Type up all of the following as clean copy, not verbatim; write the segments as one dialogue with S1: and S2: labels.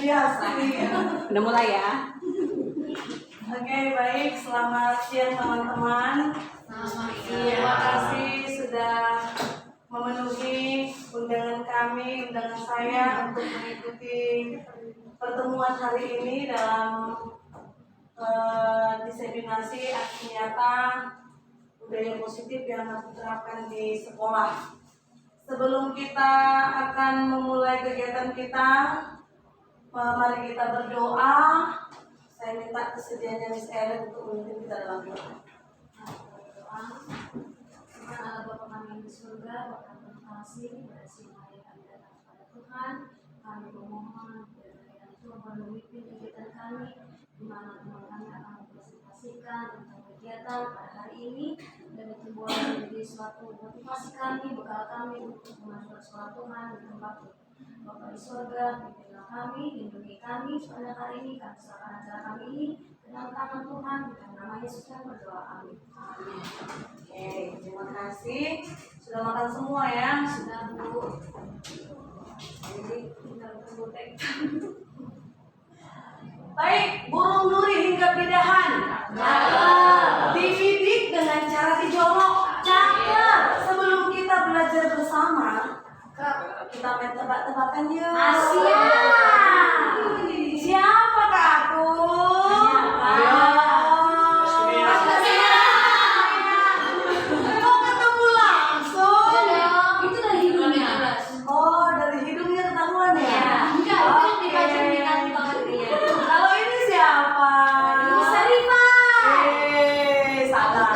S1: biasa.
S2: Udah mulai ya.
S1: Oke, baik. Selamat siang teman-teman. Terima kasih sudah memenuhi undangan saya untuk mengikuti pertemuan hari ini dalam diseminasi aksi nyata budaya positif yang harus diterapkan di sekolah. Sebelum kita akan memulai kegiatan kita, mari kita berdoa. Saya minta kesediaannya Miss Ellen untuk memimpin kita dalam doa.
S3: Tuhan Allah Bapa kami yang di surga, Bapa terima kasih pada siang hari kami datang kepada Tuhan. Kami memohon kiranya Tuhan memimpin kegiatan kami, di mana Tuhan kami akan mempresentasikan tentang kegiatan pada hari ini, dan itu boleh menjadi suatu motivasi kami, bekal kami untuk memajukan sekolah Tuhan di tempat Bapa di surga, pimpinlah kami, lindungi kami sepanjang hari ini, kami serahkan acara kami ini ke dalam tangan Tuhan, di dalam nama Yesus kami berdoa, amin.
S1: Oke, terima kasih. Sudah makan semua ya?
S3: Sudah Bu.
S1: Jadi kita berbutek. Baik, burung duri hingga bidahan. Dididik dengan cara dijolok. Cakep. Sebelum kita belajar bersama, kita main tebak-tebakan yuk.
S3: Asia.
S1: Siapa Kak aku? Mau ketemu langsung?
S3: Itu dari hidungnya.
S1: Oh, dari hidungnya ketahuan ya?
S3: Enggak, itu dipajang di kantong dia.
S1: Kalau ini siapa?
S3: Ini Sarifah.
S1: Salah.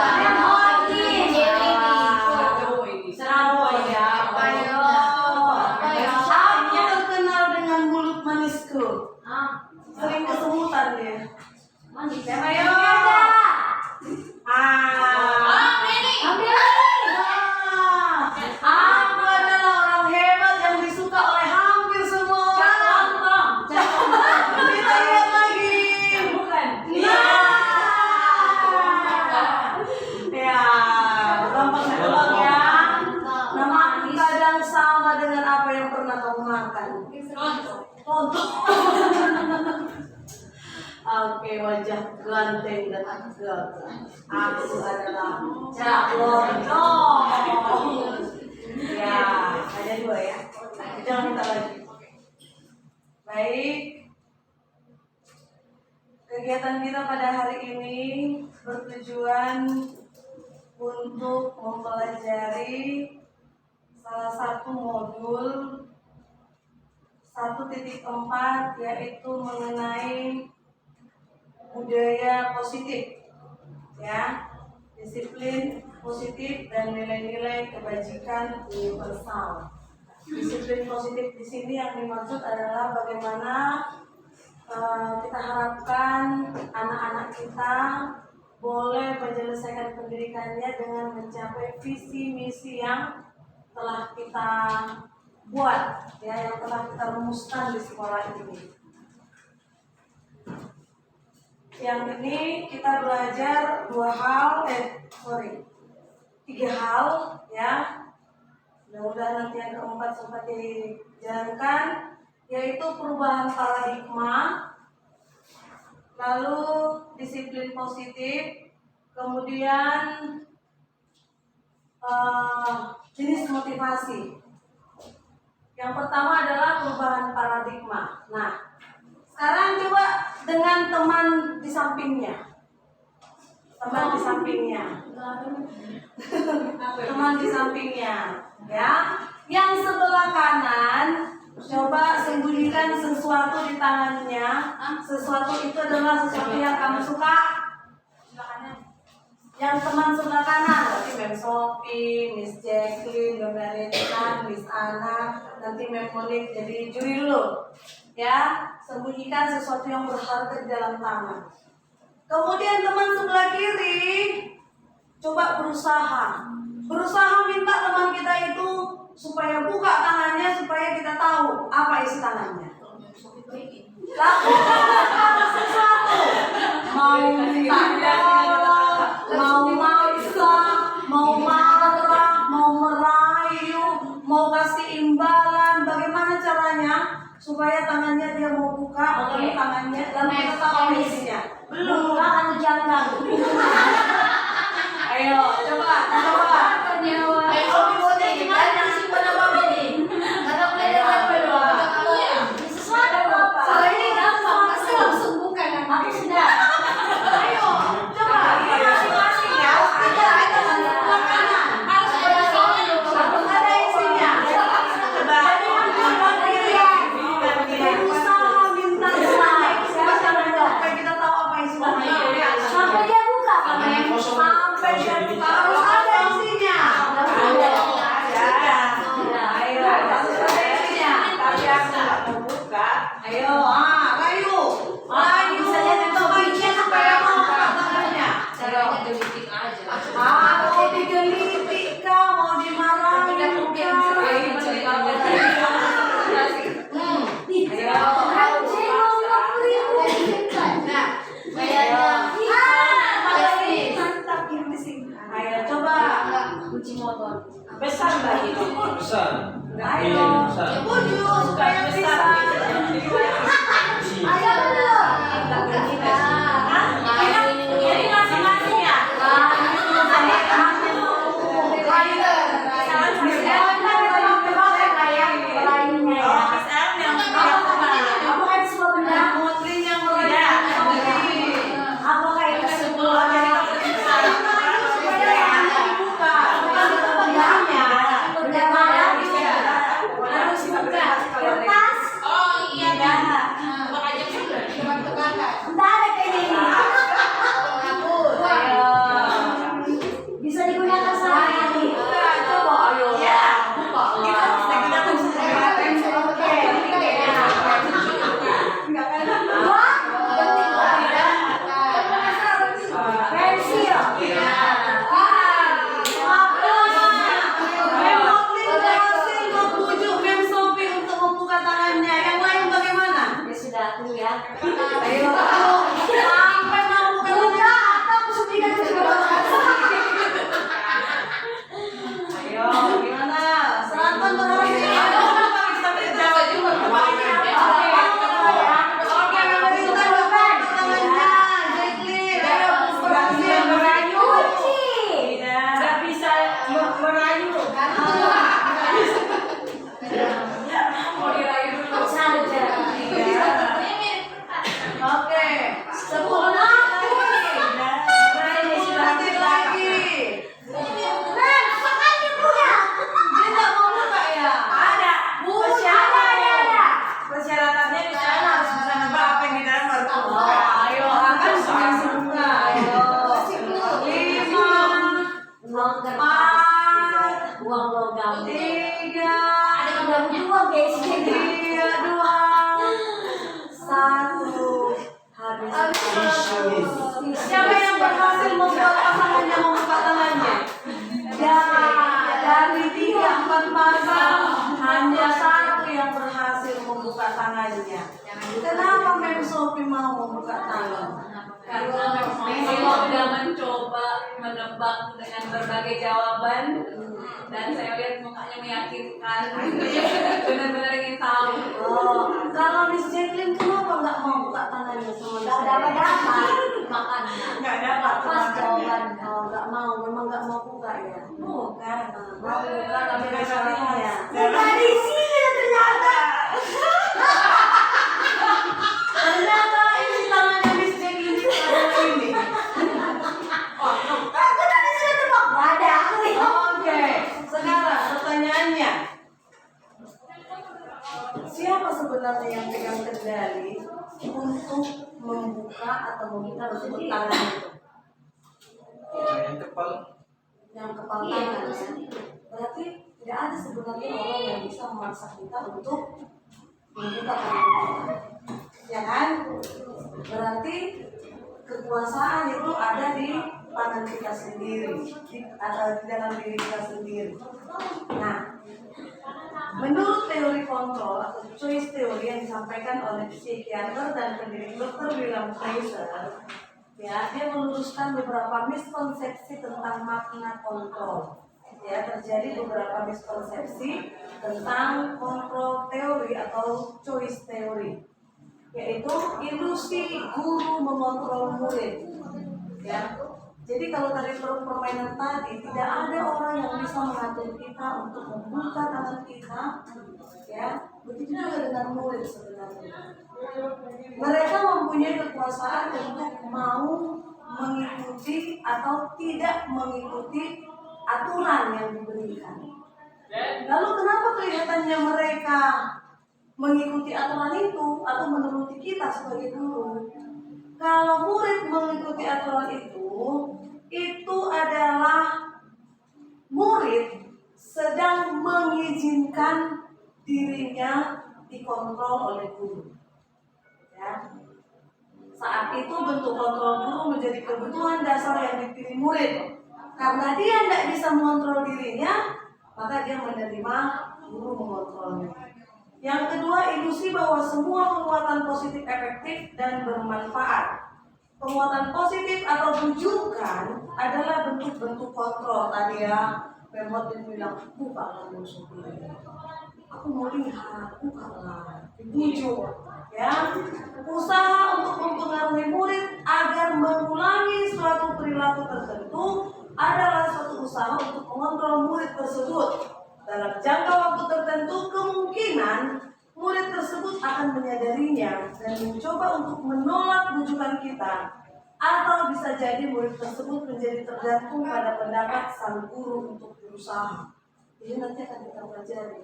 S1: Salah ya, apa ya? Aku terkenal dengan mulut manisku. Sering kesemutan dia.
S3: Manis.
S1: Siapa yo? Aku adalah orang hebat yang disuka oleh hampir semua orang. Kita lihat lagi. Ya, gampang nebak ya. Nama aku kadang sama dengan apa yang pernah kamu makan. Contoh. Oke, wajah ganteng dan gagah. Aku adalah Cak Londo. Ya, ada dua ya. Jangan minta lagi. Baik. Kegiatan kita pada hari ini bertujuan untuk mempelajari salah satu modul 1.4, yaitu mengenai budaya positif, ya, disiplin positif dan nilai-nilai kebajikan universal. Disiplin positif di sini yang dimaksud adalah bagaimana kita harapkan anak-anak kita boleh menyelesaikan pendidikannya dengan mencapai visi misi yang telah kita buat, ya, yang telah kita rumuskan di sekolah ini. Yang ini kita belajar tiga hal, ya. Mudah-mudahan nanti yang keempat sempat dijalankan, yaitu perubahan paradigma, lalu disiplin positif, kemudian jenis motivasi. Yang pertama adalah perubahan paradigma. Nah, sekarang coba dengan teman di sampingnya. Teman di sampingnya. Teman di sampingnya, ya. Yang sebelah kanan, coba sembunyikan sesuatu di tangannya. Sesuatu itu adalah sesuatu yang kamu suka. Yang teman sebelah kanan, berarti Mem Sophie, Miss Jacqueline, Mbak Merita, Miss Ana, nanti Mem Monik. Jadi juri dulu, ya. Sembunyikan sesuatu yang berharga di dalam tangan. Kemudian teman sebelah kiri, coba berusaha minta teman kita itu supaya buka tangannya, supaya kita tahu apa isi tangannya. Lakukan sesuatu, mau minta tolong, mau maksa, mau marah, mau merayu, mau kasih imbalan. Bagaimana caranya supaya tangan tangannya dia mau buka,
S3: Oke.
S1: tangannya lalu kita tahu apa isinya. Belum.
S3: Buka atau jangan?
S1: Ayo, coba.
S3: Nyawa.
S1: Gimana? Simpan apa ini?
S3: Sesuatu apa?
S1: Soal ini gampang, pasti langsung buka kan?
S3: Aku sudah.
S1: Ayo, coba. Masing-masing ya. Ada sebelah kanan. Harus ada ada isinya. Coba. Berusaha minta like. Supaya kita tahu apa isinya.
S3: Sampai dia buka kan?
S1: Sampai dia buka. Harus ada isinya. Ayo, harus ada isinya. Tapi aku nggak mau buka. Ayo, rayu. Misalnya itu bikin supaya mau buka tangannya.
S2: Caranya gelitik aja.
S1: Mau digelitik kah? Mau dimarahin Ayo coba.
S3: Kunci motor.
S1: Besar lagi.
S4: Besar.
S1: Ayo.
S4: Besar.
S1: Buju supaya bisa.
S3: Ayo dulu.
S1: Ini masing-masing ya.
S3: Bisa digunakan sehari-hari. Ya sudah, aku ya.
S1: Oke, 10 detik lagi. Dia nggak mau buka ya? Ada. Persyaratannya di sana harus bisa nebak apa yang di dalam baru buka. Ayo, akan bisa buka. Ayo. 5,
S3: Uang kertas. Uang logam.
S1: 3,
S3: Ada 32 guys.
S1: 2, 1. Habis. Siapa yang berhasil membuat pasangannya membuka tangannya? Ya, dari 3, 4 pasang hanya 1 yang berhasil membuka tangannya. Kenapa Mem Sophie mau membuka tangan?
S2: Karena memang sudah mencoba menebak dengan berbagai jawaban dan saya lihat mukanya meyakinkan. Benar-benar ingin tahu.
S1: Oh, kalau Miss Jacqueline kenapa nggak mau buka tangannya sama Miss Jacqueline?
S3: Makannya.
S1: Nggak dapat
S3: Pas jawaban.
S1: Oh, nggak mau, memang nggak mau buka ya? Bukan, mau buka tapi ada syaratnya.
S3: Buka di sini ternyata.
S1: Ternyata isi tangannya Miss Jacqueline itu adalah ini.
S3: Aku tadi sudah tebak. Nggak ada.
S1: Oke, sekarang pertanyaannya. Siapa sebenarnya yang pegang kendali untuk membuka atau membuka bentuk tangan itu?
S4: Yang kepal.
S1: Yang kepala tangan ya. Berarti tidak ada sebenarnya orang yang bisa memaksa kita untuk membuka tangan kita. Ya kan? Berarti kekuasaan itu ada di tangan kita sendiri, atau di dalam diri kita sendiri. Nah, menurut teori kontrol atau choice teori yang disampaikan oleh psikiater dan pendidik Dr. William Fraser, ya, dia meluruskan beberapa miskonsepsi tentang makna kontrol. ya terjadi beberapa miskonsepsi tentang kontrol teori atau choice teori, yaitu ilusi guru mengontrol murid. Ya, jadi kalau tadi permainan tadi tidak ada orang yang bisa mengatur kita untuk membuka tangan kita, ya begitu juga dengan murid sebenarnya. Mereka mempunyai kekuasaan untuk mau mengikuti atau tidak mengikuti aturan yang diberikan. Lalu kenapa kelihatannya mereka mengikuti aturan itu atau menuruti kita sebagai guru? Kalau murid mengikuti aturan itu adalah murid sedang mengizinkan dirinya dikontrol oleh guru. Ya. Saat itu bentuk kontrol guru menjadi kebutuhan dasar yang dipilih murid. Karena dia tidak bisa mengontrol dirinya, maka dia menerima guru mengontrolnya. Yang kedua, ilusi bahwa semua penguatan positif efektif dan bermanfaat. Penguatan positif atau bujukan adalah bentuk-bentuk kontrol. Tadi ya, Pemot bilang, bukalah musuh ini. Aku mau lihat, bukalah, dibujuk. Ya, usaha untuk mempengaruhi murid agar mengulangi suatu perilaku tertentu adalah suatu usaha untuk mengontrol murid tersebut. Dalam jangka waktu tertentu, kemungkinan murid tersebut akan menyadarinya dan mencoba untuk menolak bujukan kita. Atau bisa jadi murid tersebut menjadi tergantung pada pendapat sang guru untuk berusaha. Ini nanti akan kita pelajari.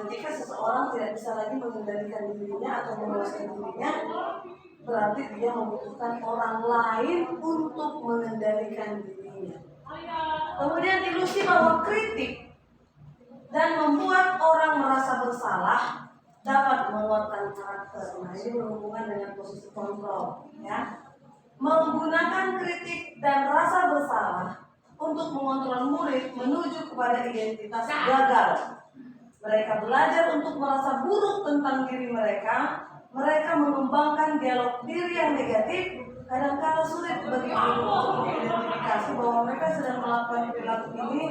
S1: Ketika seseorang tidak bisa lagi mengendalikan dirinya atau menguasai dirinya, berarti dia membutuhkan orang lain untuk mengendalikan dirinya. Kemudian ilusi bahwa kritik dan membuat orang merasa bersalah dapat menguatkan karakter. Nah, ini berhubungan dengan posisi kontrol, ya. Menggunakan kritik dan rasa bersalah untuk mengontrol murid menuju kepada identitas gagal. Mereka belajar untuk merasa buruk tentang diri mereka. Mereka mengembangkan dialog diri yang negatif. Kadang-kadang sulit bagi guru untuk mengidentifikasi bahwa mereka sedang melakukan perilaku ini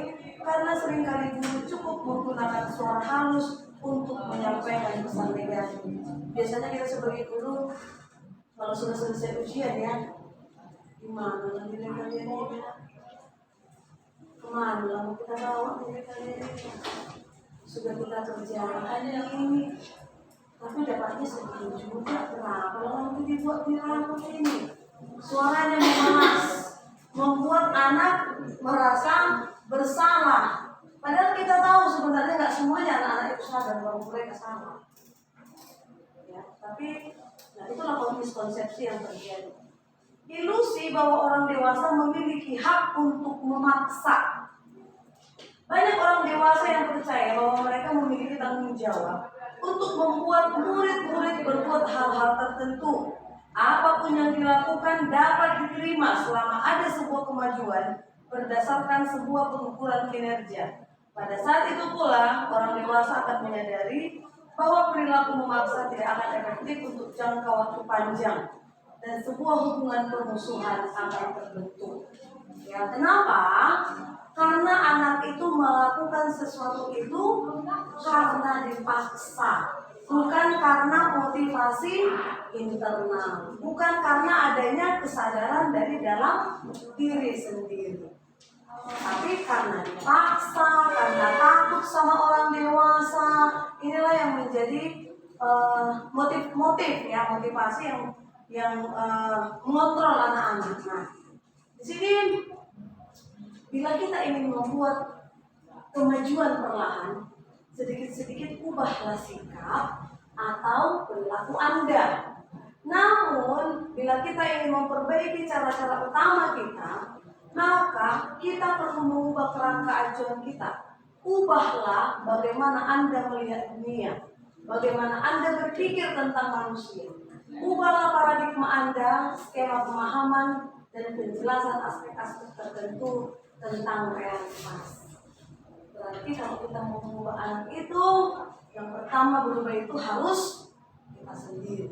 S1: karena seringkali guru cukup menggunakan suara halus untuk menyampaikan pesan negatif. Biasanya kita sebagai guru, kalau sudah selesai ujian ya, gimana lah diri kalian ini? Kemana lah mau kita bawa diri kalian ini? Sudah kita kerjakan ini, tapi dapatnya segini juga. Kenapa nanti dibuat viral ini? Suaranya memanas, membuat anak merasa bersalah. Padahal kita tahu sebenarnya nggak semuanya anak-anak itu sadar bahwa mereka salah. Ya, tapi nah itulah miskonsepsi yang terjadi. Ilusi bahwa orang dewasa memiliki hak untuk memaksa. Banyak orang dewasa yang percaya bahwa mereka memiliki tanggung jawab untuk membuat murid-murid berbuat hal-hal tertentu. Apapun yang dilakukan dapat diterima selama ada sebuah kemajuan berdasarkan sebuah pengukuran kinerja. Pada saat itu pula, orang dewasa akan menyadari bahwa perilaku memaksa tidak akan efektif untuk jangka waktu panjang dan sebuah hubungan permusuhan akan terbentuk. Ya, kenapa? Karena anak itu melakukan sesuatu itu karena dipaksa, bukan karena motivasi internal, bukan karena adanya kesadaran dari dalam diri sendiri, tapi karena dipaksa, karena takut sama orang dewasa. Inilah yang menjadi motivasi yang mengontrol anak-anak. Nah, di sini bila kita ingin membuat kemajuan perlahan, sedikit-sedikit ubahlah sikap atau perilaku Anda. Namun, bila kita ingin memperbaiki cara-cara utama kita, maka kita perlu mengubah kerangka acuan kita. Ubahlah bagaimana Anda melihat dunia, bagaimana Anda berpikir tentang manusia. Ubahlah paradigma Anda, skema pemahaman, dan penjelasan aspek-aspek tertentu tentang realitas. Berarti kalau kita mau mengubah anak itu, yang pertama berubah itu harus kita sendiri.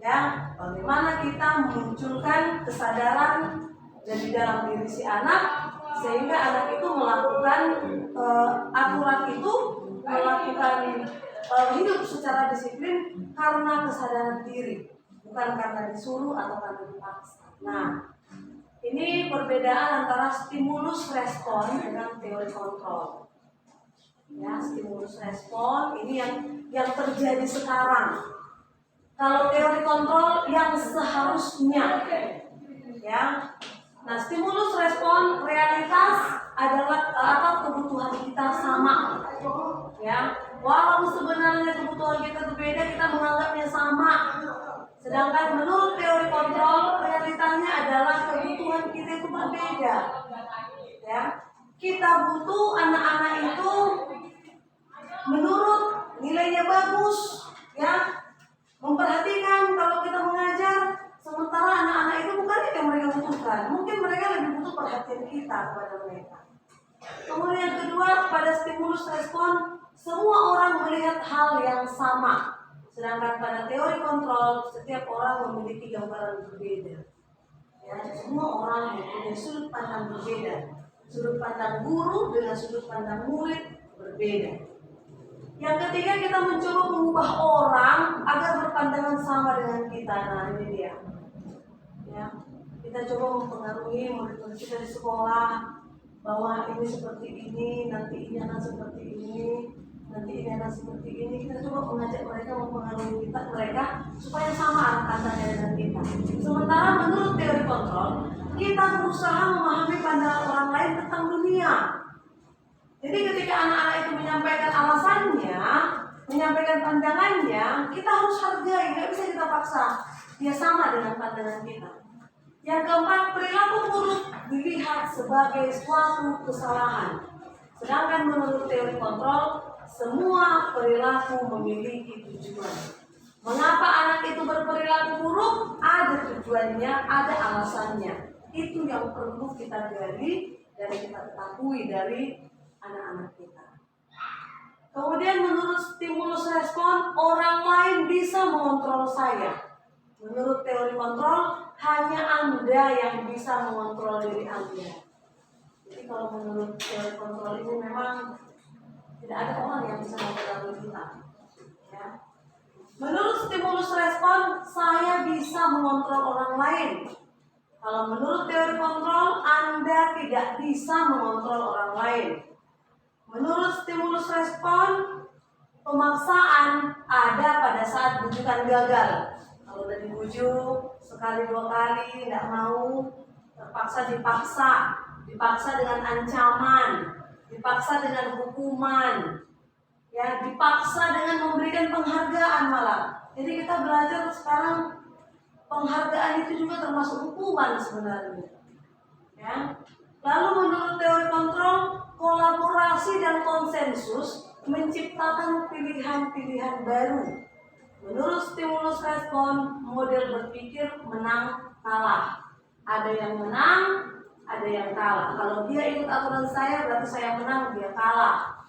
S1: Ya, bagaimana kita memunculkan kesadaran dari dalam diri si anak sehingga anak itu melakukan aturan itu, melakukan hidup secara disiplin karena kesadaran diri, bukan karena disuruh atau karena dipaksa. Nah, ini perbedaan antara stimulus respon dengan teori kontrol. Ya, stimulus respon ini yang terjadi sekarang. Kalau teori kontrol yang seharusnya, ya. Nah, stimulus respon realitas adalah atau kebutuhan kita sama, ya. Walau sebenarnya kebutuhan kita berbeda, kita menganggapnya sama. Sedangkan menurut teori kontrol, realitanya adalah kebutuhan kita itu berbeda, ya. Kita butuh anak-anak itu menurut nilainya bagus, ya. Memperhatikan kalau kita mengajar, sementara anak-anak itu bukan itu yang mereka butuhkan. Mungkin mereka lebih butuh perhatian kita kepada mereka. Kemudian yang kedua, pada stimulus respon, semua orang melihat hal yang sama. Sedangkan pada teori kontrol, setiap orang memiliki gambaran berbeda. Ya, semua orang mempunyai sudut pandang berbeda. Sudut pandang guru dengan sudut pandang murid berbeda. Yang ketiga, kita mencoba mengubah orang agar berpandangan sama dengan kita. Nah, ini dia. Ya, kita coba mempengaruhi murid-murid kita di sekolah bahwa ini seperti ini, nanti ini akan seperti ini, nanti ini akan seperti ini. Kita coba mengajak mereka, mempengaruhi mereka supaya sama arah pandangnya dengan kita. Sementara menurut teori kontrol, kita berusaha memahami pandangan orang lain tentang dunia. Jadi ketika anak-anak itu menyampaikan alasannya, menyampaikan pandangannya, kita harus hargai, nggak bisa kita paksa. Dia sama dengan pandangan kita. Yang keempat, perilaku buruk dilihat sebagai suatu kesalahan. Sedangkan menurut teori kontrol, semua perilaku memiliki tujuan. Mengapa anak itu berperilaku buruk? Ada tujuannya, ada alasannya. Itu yang perlu kita gali dan kita ketahui dari anak-anak kita. Kemudian menurut stimulus respon, orang lain bisa mengontrol saya. Menurut teori kontrol, hanya Anda yang bisa mengontrol diri Anda. Jadi kalau menurut teori kontrol ini memang tidak ada orang yang bisa mengontrol kita. Ya. Menurut stimulus respon, saya bisa mengontrol orang lain. Kalau menurut teori kontrol, Anda tidak bisa mengontrol orang lain. Menurut stimulus respon, pemaksaan ada pada saat bujukan gagal. Kalau udah dibujuk sekali dua kali tidak mau, terpaksa dipaksa dengan ancaman, dipaksa dengan hukuman, ya, dipaksa dengan memberikan penghargaan malah. Jadi kita belajar sekarang penghargaan itu juga termasuk hukuman sebenarnya. Ya. Lalu menurut teori kontrol, kolaborasi dan konsensus menciptakan pilihan-pilihan baru. Menurut stimulus respon, model berpikir menang kalah. Ada yang menang, ada yang kalah. Kalau dia ikut aturan saya, berarti saya menang, dia kalah.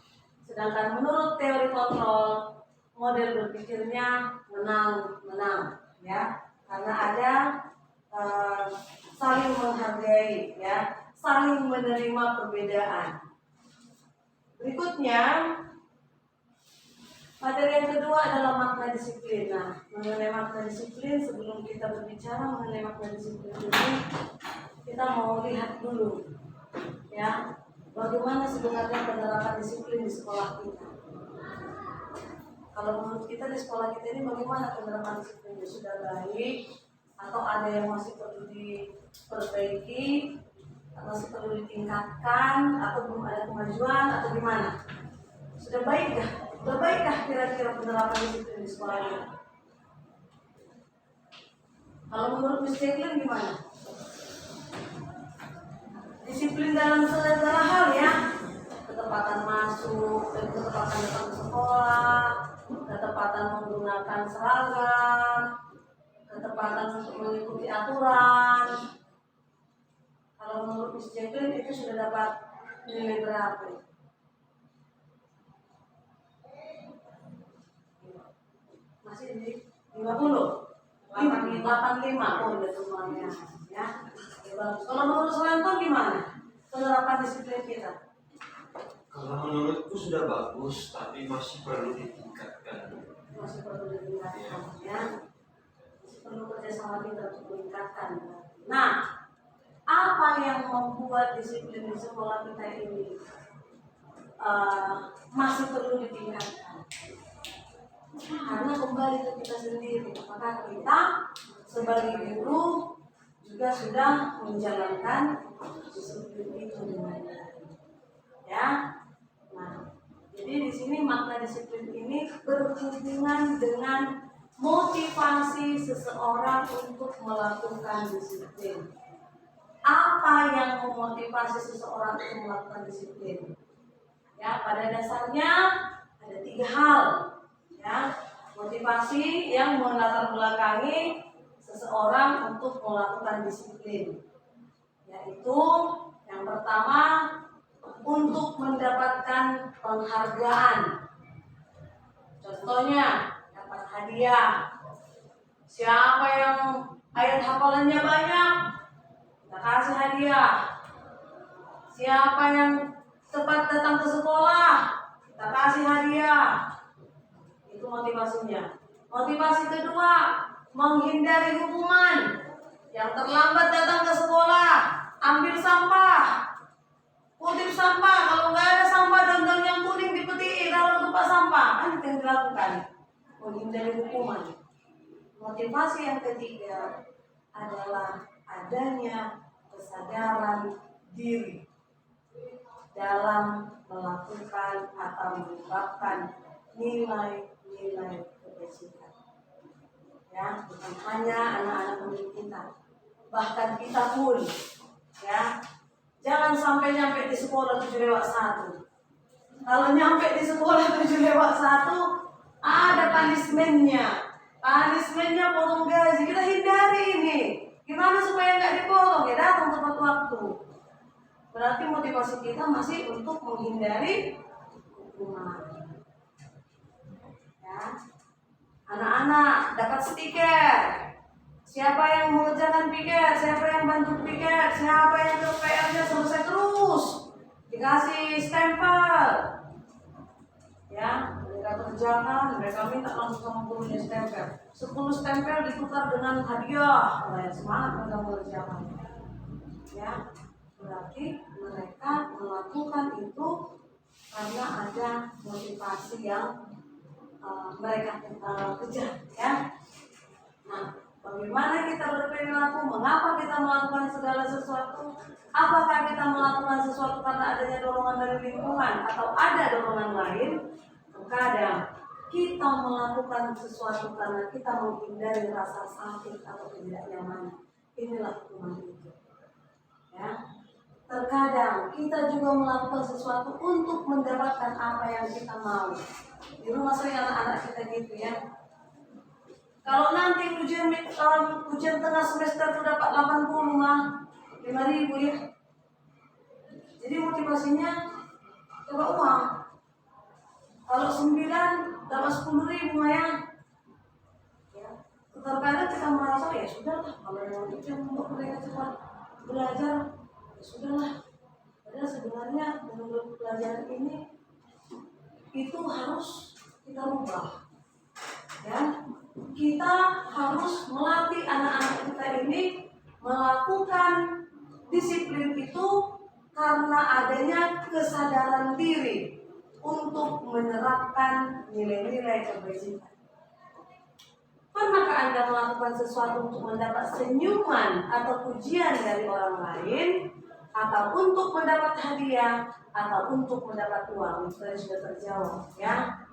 S1: Sedangkan menurut teori kontrol, model berpikirnya menang-menang, ya, karena ada saling menghargai, ya, saling menerima perbedaan. Berikutnya, materi yang kedua adalah makna disiplin. Nah, mengenai makna disiplin, sebelum kita berbicara mengenai makna disiplin ini, kita mau lihat dulu, ya, bagaimana sebenarnya penerapan disiplin di sekolah kita. Kalau menurut kita di sekolah kita ini bagaimana penerapan disiplinnya? Sudah baik atau ada yang masih perlu diperbaiki, atau masih perlu ditingkatkan, atau belum ada kemajuan, atau gimana? Sudah baikkah? Sudah baikkah kira-kira penerapan disiplin di sekolah ini? Kalau menurut Miss Jacqueline gimana? Disiplin dalam segala hal, ya, ketepatan masuk, ketepatan datang ke sekolah, ketepatan menggunakan seragam, ketepatan untuk mengikuti aturan. Kalau menurut Miss Jacqueline itu sudah dapat nilai berapa? Masih di 50? 85. Oh, udah semuanya, ya. Bagus. Kalau menurut Selanton gimana? penerapan disiplin kita?
S4: Kalau menurutku sudah bagus, tapi masih perlu ditingkatkan.
S1: Masih perlu ditingkatkan, ya. Masih perlu kerjasama kita untuk meningkatkan. Nah, apa yang membuat disiplin di sekolah kita ini masih perlu ditingkatkan? Karena kembali ke kita sendiri, apakah kita sebagai guru juga sudah menjalankan disiplin itu dengan baik, ya. Nah, jadi di sini makna disiplin ini berhubungan dengan motivasi seseorang untuk melakukan disiplin. Apa yang memotivasi seseorang untuk melakukan disiplin? Ya, pada dasarnya ada 3 hal. Ya, motivasi yang melatar belakangi seseorang untuk melakukan disiplin, yaitu yang pertama untuk mendapatkan penghargaan. Contohnya dapat hadiah. Siapa yang ayat hafalannya banyak, kita kasih hadiah. Siapa yang cepat datang ke sekolah, kita kasih hadiah. Itu motivasinya. Motivasi kedua, menghindari hukuman. Yang terlambat datang ke sekolah, ambil sampah, kutip sampah. Kalau nggak ada sampah daun-daun yang kuning dipetik dalam tempat sampah, kan itu yang dilakukan. Menghindari hukuman. Motivasi yang ketiga adalah adanya kesadaran diri dalam melakukan atau menerapkan nilai-nilai kebajikan. Ya, bukan hanya anak-anak murid kita, bahkan kita pun, ya. Jangan sampai nyampe di sekolah 7:01. Kalau nyampe di sekolah 7:01, ada punishment-nya. Punishment-nya potong gaji. Kita hindari ini. Gimana supaya nggak dipotong? Ya datang tepat waktu. Berarti motivasi kita masih untuk menghindari hukuman. Ya. Anak-anak dapat stiker. Siapa yang mengerjakan piket, siapa yang bantu piket, siapa yang ke PR-nya selesai terus, dikasih stempel. Ya, mereka kerjakan, mereka minta langsung sama gurunya stempel. 10 stempel ditukar dengan hadiah. Nah, semangat mereka mengerjakan. Ya, berarti mereka melakukan itu karena ada motivasi yang mereka kejar, ya. Nah, bagaimana kita berperilaku? Mengapa kita melakukan segala sesuatu? Apakah kita melakukan sesuatu karena adanya dorongan dari lingkungan atau ada dorongan lain? Terkadang kita melakukan sesuatu karena kita menghindari rasa sakit atau ketidaknyamanan. Inilah hukuman itu. Ya. Terkadang kita juga melakukan sesuatu untuk mendapatkan apa yang kita mau. Di rumah sering anak-anak kita gitu, ya. Kalau nanti ujian tengah semester itu dapat 80 mah 5.000, ya. Jadi motivasinya coba uang. Kalau 9 dapat 10.000 mah, ya. Terkadang kita merasa ya sudahlah, kalau yang ujian untuk mereka cepat belajar, ya sudahlah. Padahal sebenarnya menurut pelajaran ini itu harus kita rubah. Ya, kita harus melatih anak-anak kita ini melakukan disiplin itu karena adanya kesadaran diri untuk menerapkan nilai-nilai kebajikan. Pernahkah Anda melakukan sesuatu untuk mendapat senyuman atau pujian dari orang lain, atau untuk mendapat hadiah, atau untuk mendapat uang? Itu tadi sudah terjawab, ya.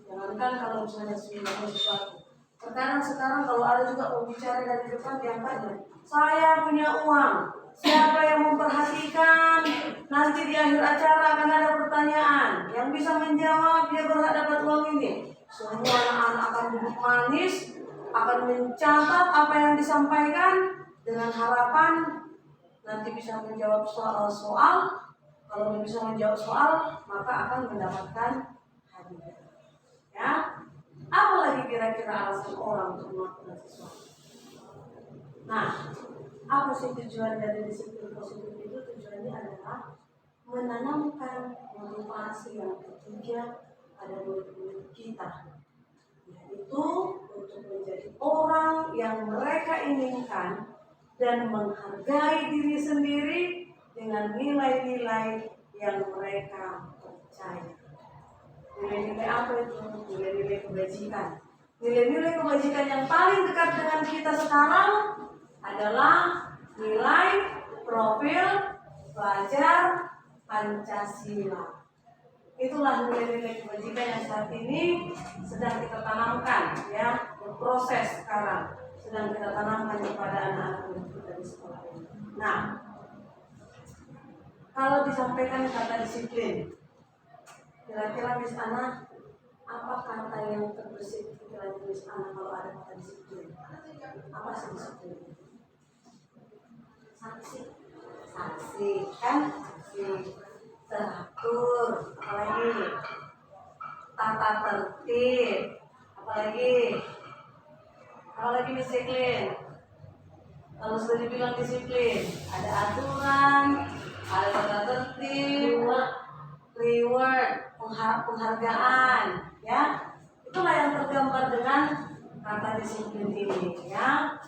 S1: Jangankan kalau misalnya senyuman sesuatu. Terkadang sekarang kalau ada juga pembicara dari depan diangkatnya, saya punya uang. Siapa yang memperhatikan, nanti di akhir acara akan ada pertanyaan. Yang bisa menjawab, dia berhak dapat uang ini. Semua anak-anak akan duduk manis, akan mencatat apa yang disampaikan dengan harapan nanti bisa menjawab soal. Kalau bisa menjawab soal, maka akan mendapatkan hadiah. Ya, apalagi kira-kira alasan orang untuk melakukan sesuatu. Nah, apa sih tujuan dari disiplin positif itu? Tujuan ini adalah menanamkan motivasi yang ketiga pada murid-murid kita, yaitu untuk menjadi orang yang mereka inginkan dan menghargai diri sendiri dengan nilai-nilai yang mereka percaya. Nilai-nilai apa itu? Nilai-nilai kebajikan. Nilai-nilai kebajikan yang paling dekat dengan kita sekarang adalah nilai profil pelajar Pancasila. Itulah nilai-nilai kebajikan yang saat ini sedang kita tanamkan, ya, berproses sekarang, sedang kita tanamkan kepada anak-anak kita di sekolah ini. Nah, kalau disampaikan kata disiplin, kira-kira Miss Ana, apa kata yang terbersih di pikiran Miss Ana kalau ada kata disiplin? Apa sih disiplin? Sanksi kan? Sanksi, teratur, apalagi tata tertib, apalagi disiplin. Kalau sudah dibilang disiplin, ada aturan, ada tata tertib, reward, penghargaan, ya. Itulah yang tergambar dengan kata disiplin ini, ya.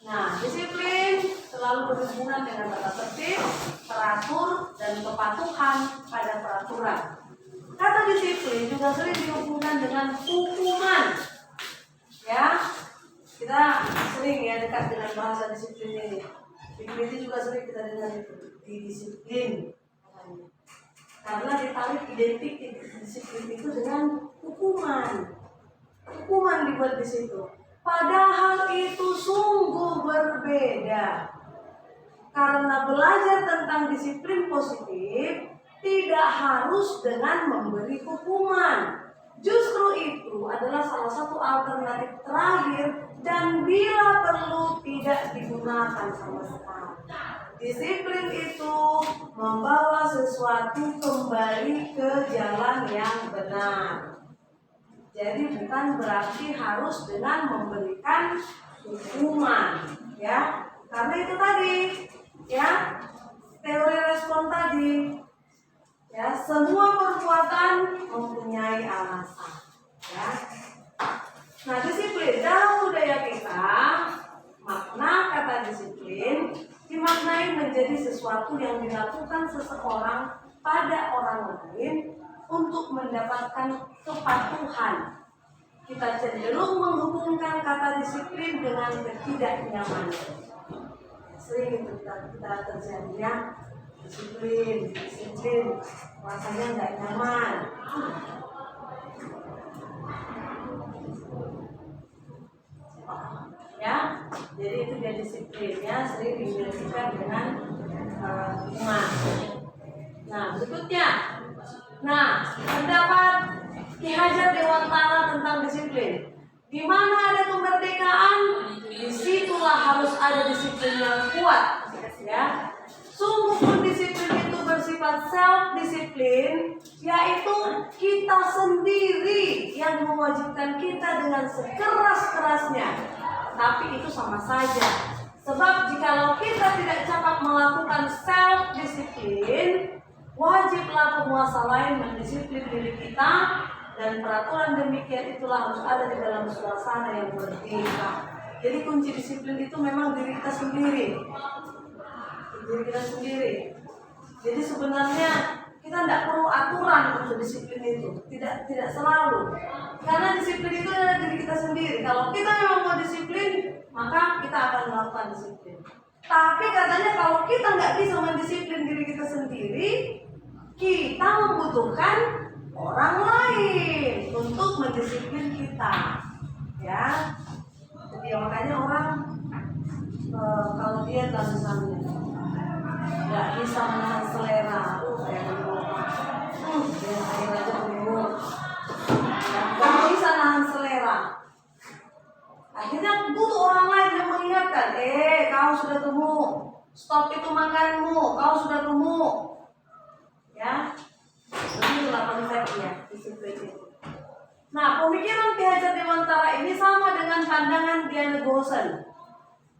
S1: Nah, disiplin selalu berhubungan dengan tata tertib, teratur, dan kepatuhan pada peraturan. Kata disiplin juga sering dihubungkan dengan hukuman, ya. Kita sering ya dekat dengan bahasa disiplin ini. Di juga sering kita dengar itu, didisiplin. Karena ditarik identik disiplin itu dengan hukuman. Hukuman dibuat di situ. Padahal itu sungguh berbeda. Karena belajar tentang disiplin positif tidak harus dengan memberi hukuman. Justru itu adalah salah satu alternatif terakhir dan bila perlu tidak digunakan sama sekali. Disiplin itu membawa sesuatu kembali ke jalan yang benar. Jadi bukan berarti harus dengan memberikan hukuman, ya. Karena itu tadi, ya, teori respon tadi, ya, semua perbuatan mempunyai alasan, ya. Nah, disiplin dalam budaya kita, makna kata disiplin dimaknai menjadi sesuatu yang dilakukan seseorang pada orang lain untuk mendapatkan kepatuhan. Kita cenderung menghubungkan kata disiplin dengan ketidaknyamanan. Sering itu kita terjadinya disiplin, rasanya nggak nyaman. Ya, jadi itu dia disiplinnya sering diidentikan dengan iman. Nah, berikutnya. Nah, pendapat Ki Hajar Dewantara tentang disiplin. Di mana ada kemerdekaan, disitulah harus ada disiplin yang kuat. Ya, sungguh pun disiplin itu bersifat self-disiplin, yaitu kita sendiri yang mewajibkan kita dengan sekeras-kerasnya. Tapi itu sama saja. Sebab jikalau kita tidak cepat melakukan self-disiplin, wajiblah penguasa lain mendisiplin diri kita, dan peraturan demikian itulah harus ada di dalam suasana yang merdeka. Jadi kunci disiplin itu memang diri kita sendiri. Jadi sebenarnya kita tidak perlu aturan untuk disiplin itu, tidak selalu. Karena disiplin itu adalah diri kita sendiri. Kalau kita memang mau disiplin, maka kita akan melakukan disiplin. Tapi katanya kalau kita nggak bisa mendisiplin diri kita sendiri, kita membutuhkan orang lain untuk mendisiplin kita, ya. Jadi makanya orang kalau dia misalnya nggak bisa menahan selera, kayak dia air aja minum, nggak bisa nahan selera. Akhirnya butuh orang lain yang mengingatkan, kau sudah gemuk, stop itu makanmu, kau sudah gemuk, ya. Itulah konsepnya disiplin itu. Nah, pemikiran Ki Hajar Dewantara ini sama dengan pandangan Diana Gosen.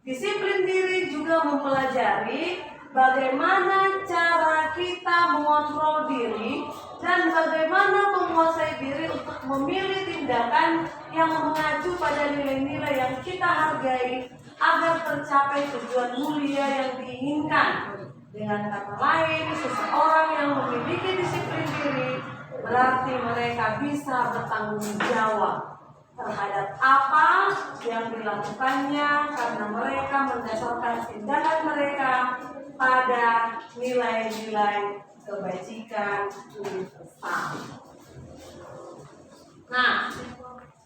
S1: Disiplin diri juga mempelajari bagaimana cara kita mengontrol diri dan bagaimana menguasai diri untuk memilih tindakan yang mengacu pada nilai-nilai yang kita hargai agar tercapai tujuan mulia yang diinginkan. Dengan kata lain, seseorang yang memiliki disiplin diri berarti mereka bisa bertanggung jawab terhadap apa yang dilakukannya karena mereka mendasarkan tindakan mereka pada nilai-nilai kebajikan universal. Nah,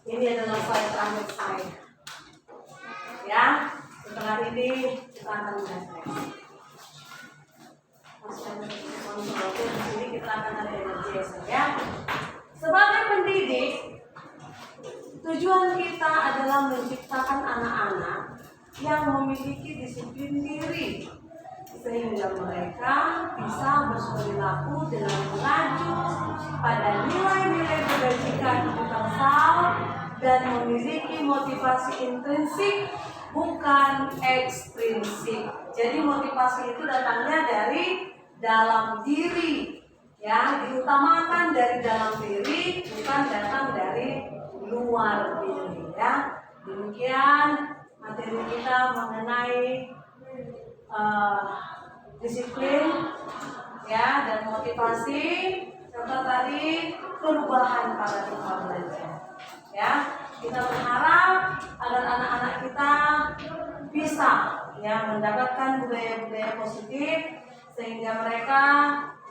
S1: ini adalah slide terakhir saya. Ya, setelah ini kita akan belajar. Di sini kita akan ada energi ya. Sebagai pendidik, tujuan kita adalah menciptakan anak-anak yang memiliki disiplin diri sehingga mereka bisa berperilaku dengan mengacu pada nilai-nilai kebajikan universal dan memiliki motivasi intrinsik bukan ekstrinsik. Jadi motivasi itu datangnya dari dalam diri, ya, diutamakan dari dalam diri, bukan datang dari luar diri, ya. Demikian materi kita mengenai disiplin, ya, dan motivasi serta tadi perubahan paradigma belajar, ya. Kita berharap agar anak-anak kita bisa, ya, mendapatkan budaya-budaya positif sehingga mereka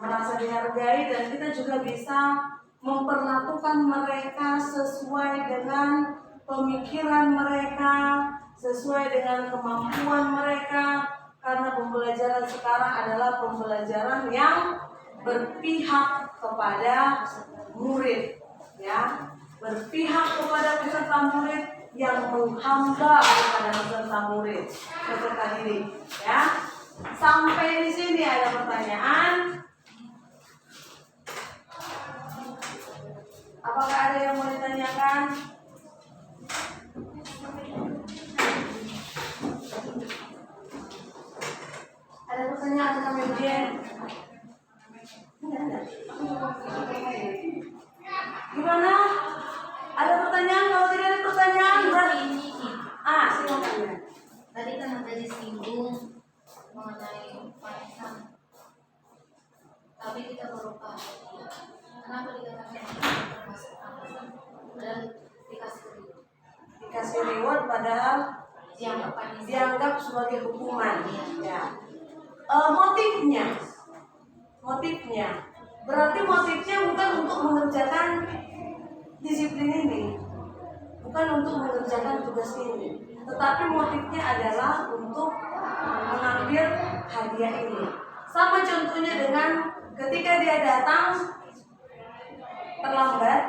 S1: merasa dihargai dan kita juga bisa memperlakukan mereka sesuai dengan pemikiran mereka, sesuai dengan kemampuan mereka, karena pembelajaran sekarang adalah pembelajaran yang berpihak kepada murid, ya, berpihak kepada peserta murid yang menghamba kepada peserta murid, peserta didik, ya. Sampai di sini ada pertanyaan? Apakah ada yang mau ditanyakan? Ada pertanyaan tentang ujian? Gimana? Ada pertanyaan? Kalau tidak ada pertanyaan, berarti silakan.
S3: Tadi kan ada disinggung mengenai panasan, tapi kita berupa kenapa dikatakan termasuk panasan dan
S1: Dikasih reward padahal dianggap sebagai hukuman, ya. Motifnya berarti motifnya bukan untuk mengerjakan disiplin ini, bukan untuk mengerjakan tugas ini, tetapi motifnya adalah untuk mengambil hadiah ini. Sama contohnya dengan ketika dia datang terlambat,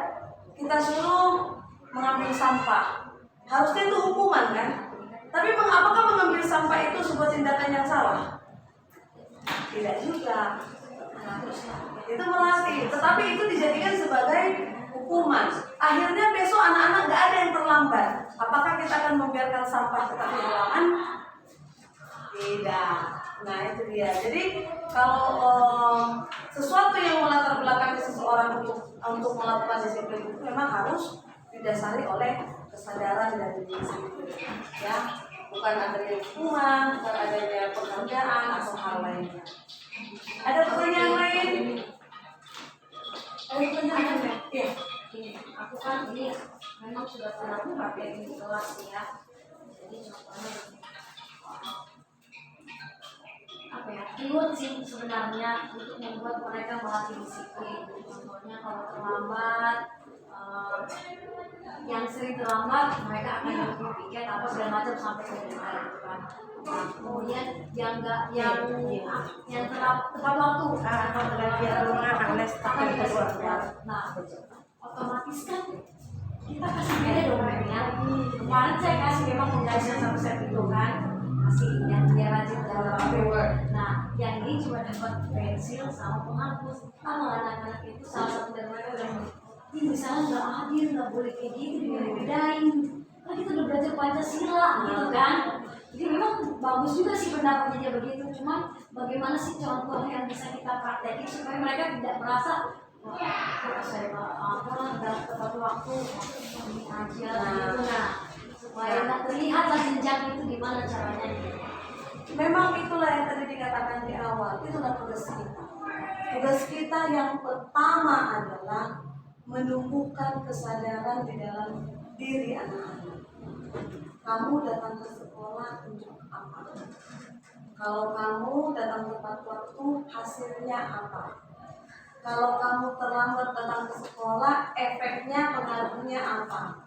S1: kita suruh mengambil sampah, harusnya itu hukuman kan? Tapi apakah mengambil sampah itu sebuah tindakan yang salah? Tidak juga. Itu melatih, tetapi itu dijadikan sebagai hukuman. Akhirnya besok anak-anak nggak ada yang terlambat. Apakah kita akan membiarkan sampah tetap di halaman? Tidak. Nah itu dia. Jadi kalau sesuatu yang melatar belakangi seseorang untuk melakukan disiplin itu memang harus didasari oleh kesadaran dari diri sendiri, ya, bukan adanya hukuman, bukan adanya penghargaan atau hal lainnya. Ada pertanyaan lain? Ada pertanyaan lain? Ya.
S3: Aku kan ini memang sudah pernah pakai di kelas ya. Jadi contohnya apa ya? Keyword sih sebenarnya untuk membuat mereka melatih disiplin. Contohnya kalau terlambat, yang sering terlambat mereka akan menunggu piket apa segala macam sampai ke depan, kan. Nah, kemudian yang tepat waktu atau belajar akan dikasih keluar. Nah, otomatis kan kita kasih beda dong ya. Kemarin saya kasih memang penggajian satu set itu kan, kasih yang dia rajin dalam paperwork. Nah, yang ini cuma dapat pensil sama penghapus. Kalau anak-anak itu salah satu dari mereka udah ini misalnya nggak adil, nggak boleh kayak gitu, dibedain. Kan kita udah belajar Pancasila gitu kan. Jadi memang bagus juga sih pendapatnya dia begitu, cuma bagaimana sih contoh yang bisa kita praktekin supaya mereka tidak merasa wah saya nggak tepat waktu aja gitu, nah supaya nggak terlihat lah jenjang itu gimana caranya gitu.
S1: Memang itulah yang tadi dikatakan di awal, itulah tugas kita. Tugas kita yang pertama adalah menumbuhkan kesadaran di dalam diri anak-anak. Kamu datang ke sekolah untuk apa? Kalau kamu datang tepat waktu, hasilnya apa? Kalau kamu terlambat datang ke sekolah, efeknya, pengaruhnya apa?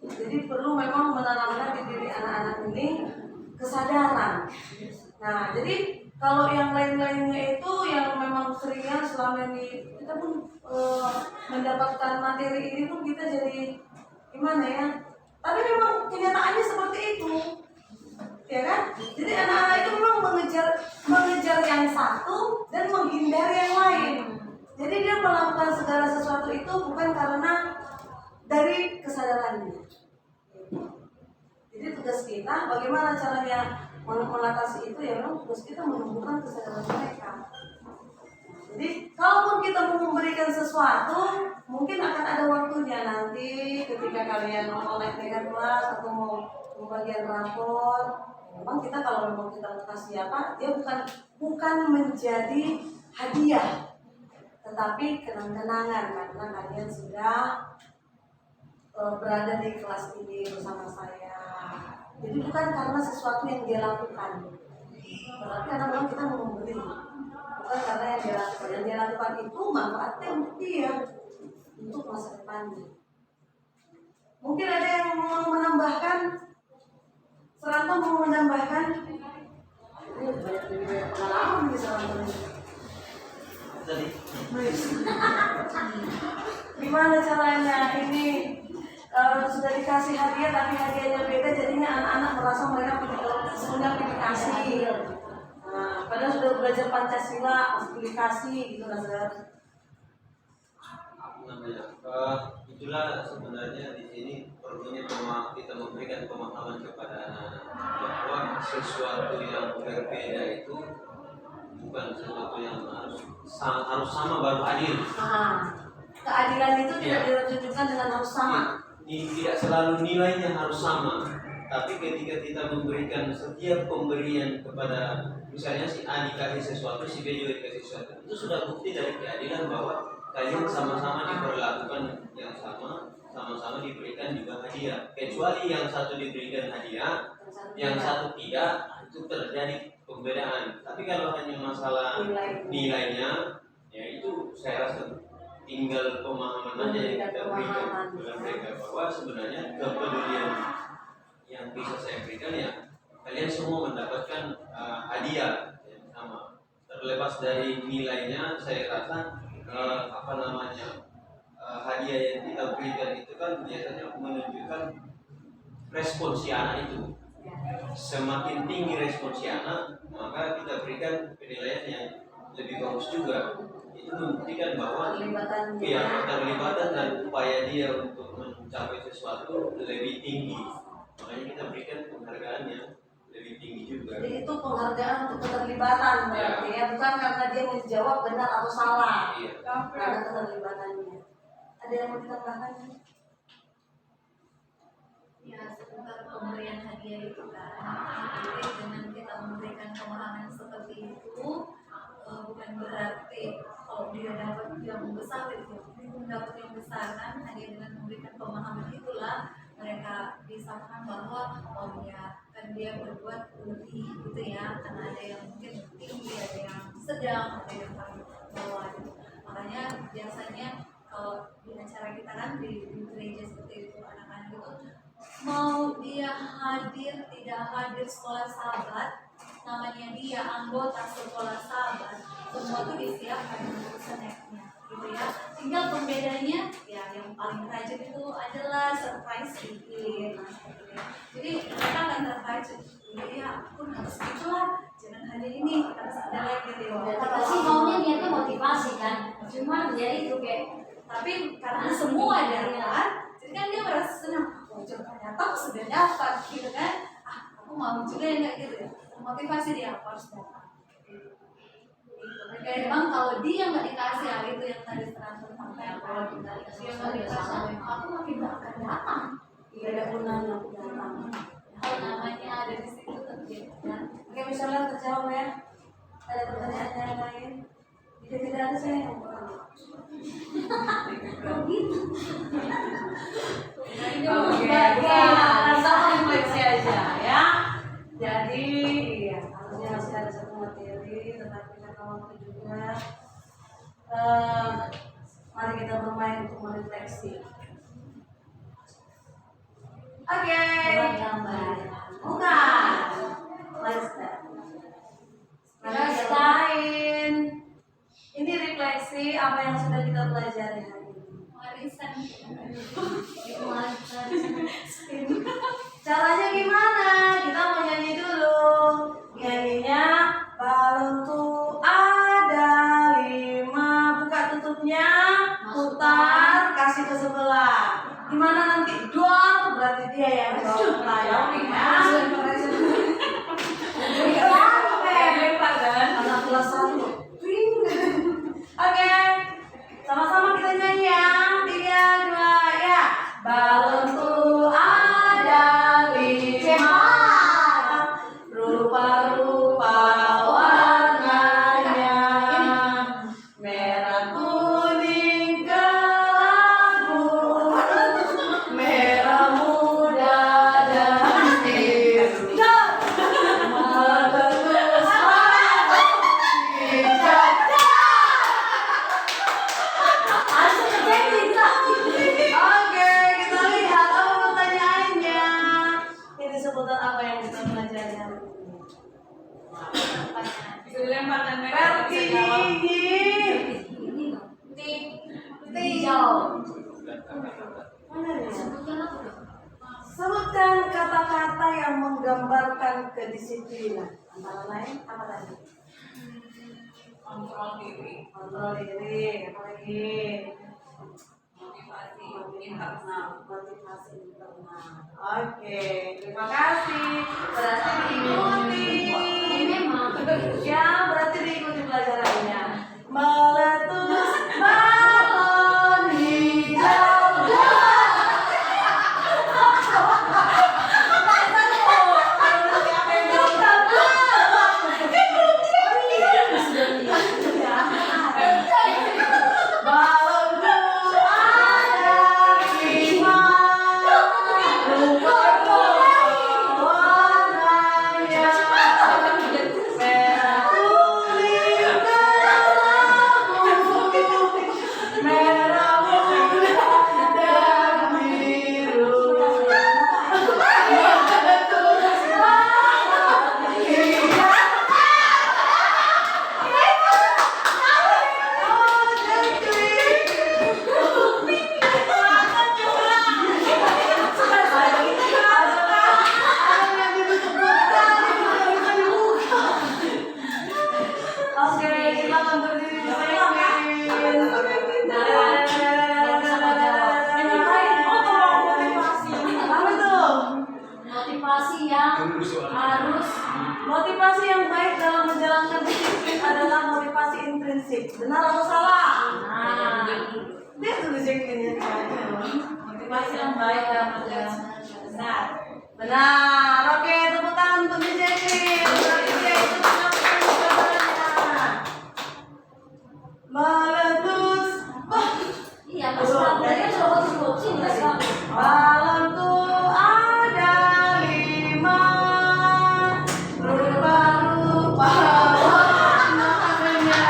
S1: Jadi perlu memang menanamkan di diri anak-anak ini kesadaran. Nah, jadi kalau yang lain-lainnya itu yang memang seringnya selama ini kita pun mendapatkan materi ini pun kita jadi gimana ya? Tapi memang kenyataannya seperti itu, ya kan? Jadi anak-anak itu memang mengejar yang satu dan menghindar yang lain. Jadi dia melakukan segala sesuatu itu bukan karena dari kesadarannya. Jadi tugas kita bagaimana caranya mengatasi itu, ya memang tugas kita menumbuhkan kesadaran mereka. Jadi kalaupun kita mau memberikan sesuatu, mungkin akan ada waktunya nanti ketika kalian mau naik kelas atau mau membagian rapor. Memang kita kalau memang kita mau kasih apa, dia bukan menjadi hadiah, tetapi kenang-kenangan karena kalian sudah berada di kelas ini bersama saya. Jadi bukan karena sesuatu yang dia lakukan, berarti karena memang kita mau memberi, bukan karena yang dia lakukan. Yang dia lakukan itu manfaatnya untuk dia, untuk masa depannya. Mungkin ada yang mau menambahkan, Seranto mau menambahkan? Ini banyak pengalaman di Seranto ini.
S4: Tadi
S1: Gimana caranya ini? Sudah dikasih hadiah tapi hadiahnya beda, jadinya anak-anak merasa mereka punya dikasih. Nah, padahal sudah belajar Pancasila masih dikasih gitu kan,
S4: itulah sebenarnya di sini perlunya kita memberikan pemahaman kepada anak-anak bahwa sesuatu yang berbeda itu bukan sesuatu yang harus sama baru adil.
S1: Keadilan itu tidak ditunjukkan dengan harus sama.
S4: Tidak selalu nilainya harus sama, tapi ketika kita memberikan setiap pemberian kepada, misalnya si A dikasih sesuatu, si B juga dikasih sesuatu, itu sudah bukti dari keadilan bahwa kalian sama-sama diperlakukan yang sama-sama diberikan juga hadiah. Kecuali yang satu diberikan hadiah, yang satu tidak, itu terjadi pembedaan. Tapi kalau hanya masalah nilainya, ya itu saya rasa tinggal pemahaman aja yang kita berikan kepada mereka bahwa sebenarnya kepedulian yang bisa saya berikan ya kalian semua mendapatkan hadiah yang sama, terlepas dari nilainya. Saya rasa hadiah yang kita berikan itu kan biasanya menunjukkan respon si anak itu. Semakin tinggi respon si anak, maka kita berikan penilaian yang lebih bagus juga. Itu membuktikan bahwa keterlibatan dan upaya dia untuk mencapai sesuatu lebih tinggi. Makanya kita berikan penghargaan yang lebih tinggi juga.
S1: Jadi itu penghargaan untuk keterlibatan berarti ya, bukan karena dia menjawab benar atau salah.
S4: Iya.
S1: Karena keterlibatannya. Ada yang mau ditambahkan?
S2: Ya, seputar pemberian hadiah itu kan, jadi dengan kita memberikan pemahaman seperti itu, bukan berarti kalau dia dapat yang besar itu dapat yang besar kan, hanya dengan memberikan pemahaman itulah mereka disahkan bahwa oh ya kan dia berbuat lebih gitu ya, karena ada yang mungkin tinggi, ada yang sedang, ada yang paling bawah gitu. Makanya biasanya kalau di acara kita kan di gereja seperti itu, anak-anak itu mau dia hadir tidak hadir sekolah sahabat, namanya dia anggota sekolah sahabat, semua tuh disiapkan untuk snacknya gitu ya. Tinggal pembedanya ya yang paling rajin itu adalah surprise sedikit. Jadi mereka akan terkejut, jadi ya pun harus gitulah, jangan hanya ini, harus ada lagi gitu.
S3: Kita sih maunya niatnya motivasi kan, cuma ya itu kayak,
S2: tapi karena semua dapat, jadi kan dia merasa senang. Oh, ternyata aku sudah dapat gitu kan. Aku mau juga yang kayak gitu ya, motivasi dia aku harus datang. Kayak memang kalau dia nggak dikasih hal itu yang tadi terang sampai aku dia nggak dikasih, aku makin nggak akan datang.
S1: Tidak ada gunanya aku datang.
S2: Hal namanya ada di situ terjadi.
S1: Oke, misalnya terjawab ya. Ada pertanyaan yang lain? Jika tidak ada saya yang
S2: Begitu.
S1: Oke, kita refleksi aja ya. Jadi, iya, harusnya masih ada satu materi, tetapi karena waktu juga, mari kita bermain untuk merefleksi. Oke, bukan. Let's start. Lain. Ini refleksi apa yang sudah kita pelajari hari ini.
S2: Warisan.
S1: Caranya gimana? Kita mau nyanyi dulu. Nyanyinya balon tuh ada 5. Buka tutupnya, putar, kasih ke sebelah. Gimana nanti? Dua, berarti dia yang jawab pertanyaan ya. Anak kelas 1. Oke, sama-sama kita nyanyi ya. 3, 2, ya. Balon tuh ada 5, rupa-rupa warnanya, merah, kuning, kelabu, merah muda dan biru. Meletus hijau. Oke, kita lihat apa pertanyaannya. Ini sebutan apa yang kita pelajari hari ini? Hijau. Mana nih? Sebutkan kata-kata yang menggambarkan kedisiplinan. Antara lain apa tadi?
S2: Kontrol diri,
S1: Kontrol diri. Apa lagi?
S2: motivasi internal.
S1: Motivasi internal. Oke, terima kasih. Berarti diikuti. Ya, berarti diikuti pelajarannya. Meletus balon hijau. Motivasi yang baik dalam menjalankan disiplin adalah motivasi intrinsik. Benar atau salah? Dia tuh disiplin. Motivasi yang baik dalam menjalankan benar. Benar. Oke, tepuk tangan untuk Jacqueline. Berarti dia itu benar. Meletus.
S3: Iya, Mas.
S1: Balon tuh ada 5, rupa-rupa warnanya,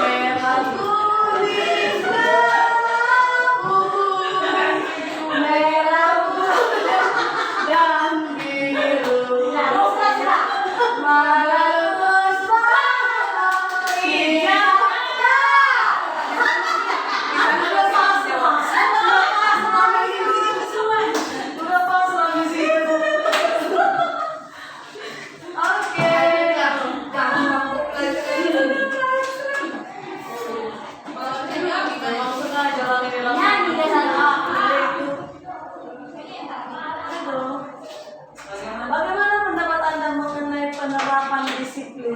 S1: merah, kuning, kelabu, merah muda dan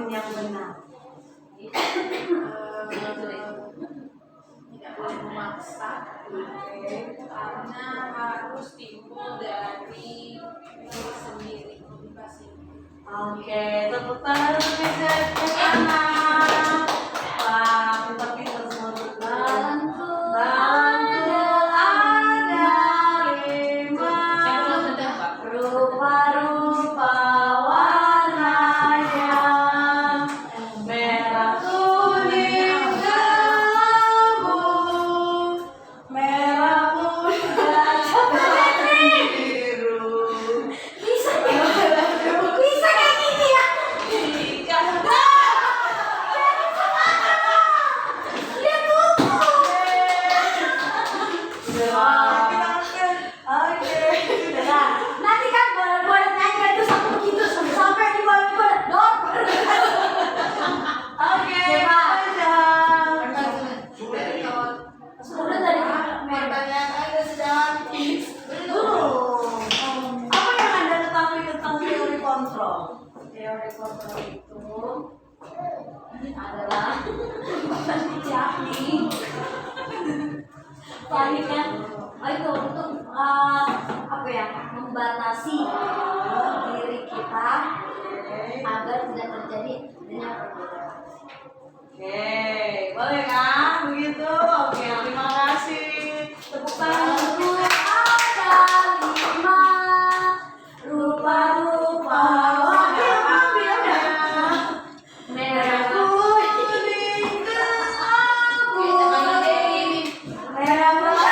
S1: pemimpin yang benar?
S2: Tidak boleh memaksa, karena harus timbul dari diri sendiri, motivasi.
S1: Oke, tepuk tangan untuk Miss Ana. Wah, kita pintar semua
S3: Balanku
S1: ada lima rupa-rupa warnanya, merah, kuning, abu, merah muda, biru.
S3: bisa kayak gini ya. Nanti kan boleh nyanyi itu sampai begitu sampai di bawah dor. Sudah tadi
S2: Pertanyaan Anda sedang
S1: Dulu, apa yang Anda ketahui tentang teori kontrol?
S3: teori kontrol itu adalah yakni kan itu untuk apa ya, membatasi diri kita agar tidak terjadi adanya perbedaan.
S1: Oke, boleh kan? Begitu? Oke, terima kasih. Tepuk tangan untuk
S3: Ada 5 rupa-rupa
S1: warnanya.
S3: merah,
S1: Kuning, abu,
S3: merah muda.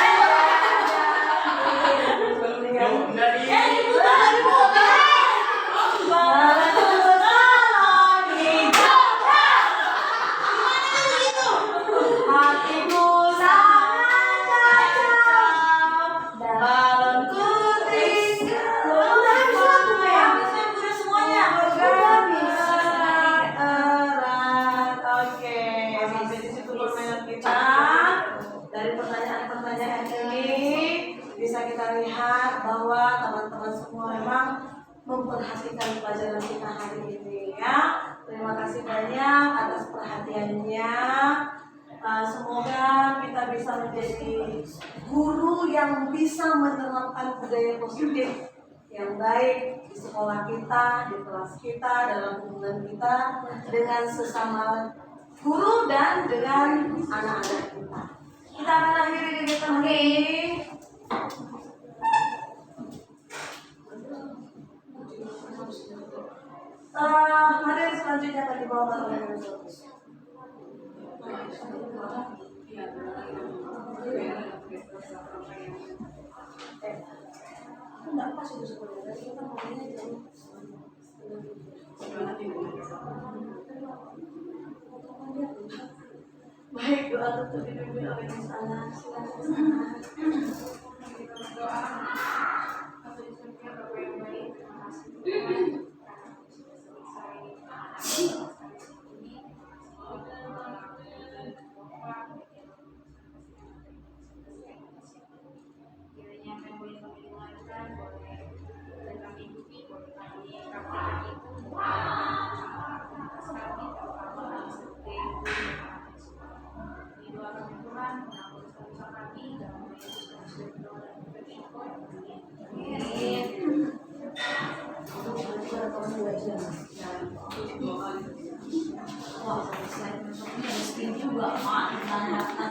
S1: hatiku sangat cocok. Balon putih, udah semuanya. Erat. Oke, sampai di situ permainan kita. Dari pertanyaan-pertanyaan ini bisa kita lihat bahwa teman-teman semua memang memperhatikan pelajaran kita hari ini ya. Terima kasih banyak atas perhatiannya. Semoga kita bisa menjadi guru yang bisa menerapkan budaya positif yang baik di sekolah kita, di kelas kita, dalam hubungan kita dengan sesama guru dan dengan anak-anak kita. Kita akan akhiri kegiatan hari ini. Materi selanjutnya akan dibawakan oleh Yusuf. Enggak pas itu sebenarnya, kita ngomongnya jadi baik, doa tutup dipimpin oleh Miss Ana. Silakan.
S2: berdoa. Satu surga Bapak yang baik, terima kasih Tuhan karena sudah selesai ini. Kiranya apa yang boleh kami dengarkan, boleh kami ikuti, boleh kami praktekkan itu atas kami, terutama sebagai di doa kami Tuhan, mengampuni dosa kami dalam nama Yesus Kristus berdoa dan bersyukur.
S3: Wah, selesai masuknya ada spin juga, mantap.